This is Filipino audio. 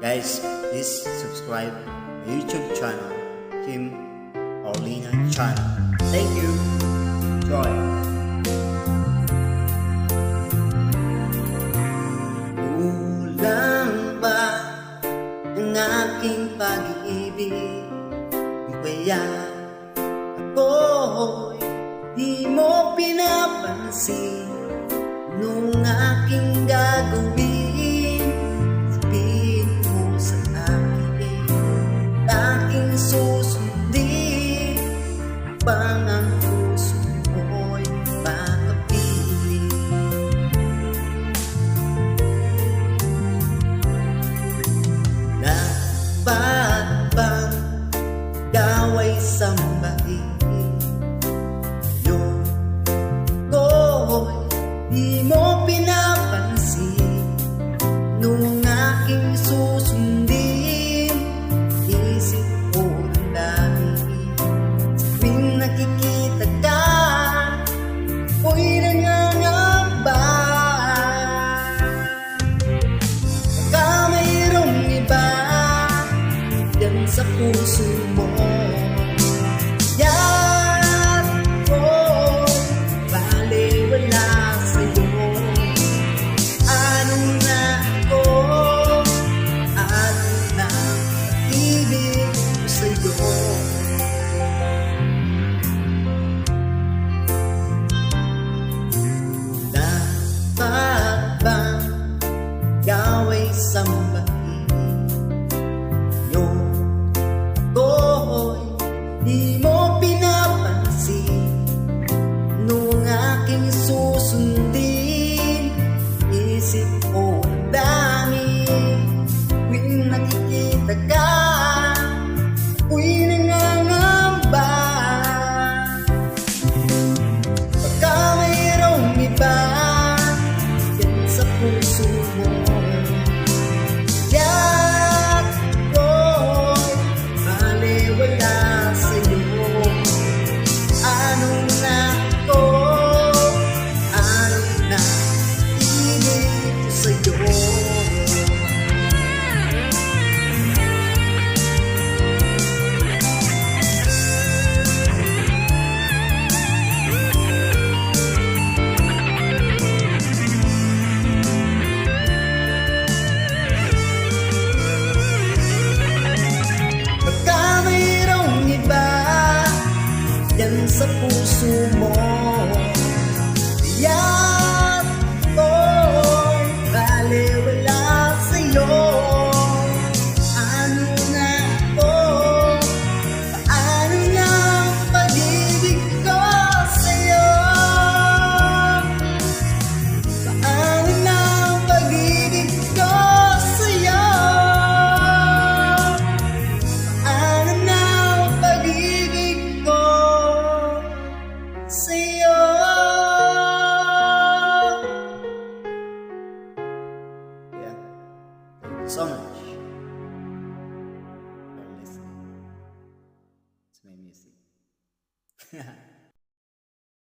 Guys, please subscribe my YouTube channel, Kim Paulina Channel. Thank you. Enjoy. Kulang ba ang aking pag-ibig? Kaya ako'y di mo pinapansin nung aking gagawin. Sabihin mo sa akin, aking susundin, bang ang puso mo'y makapili. Dapat bang ikaw ay sambahin? Yung ko'y di mo pinapansin nung aking susundin. Isip ko ng dami sa tuwing nakikita ka, ako'y nangangamba. Baka mayroong iba yan sa puso mo. Yan ko'y baliwala sa'yo. Ano na ako, ano na ibig ko sa'yo. Dapat bang ikaw ay sambahin? Yung ako'y di mo pinapansin nung aking susundin. Isip ko ang dami tuwing nakikita ka, ako'y nangangamba. Baka mayroong iba yan sa puso mo. Yan ko'y baliwala sa'yo. Ano na ako, ano na ibig ko sa'yo. Baka mayroong iba yan sa puso mo. Yan ko'y baliwala sa'yo. Ano na ako, paano na ang pag-ibig ko sa'yo? Paano na ang pag-ibig ko sa'yo? Paano na ang pag-ibig ko sa'yo? Yeah. Thank you so much.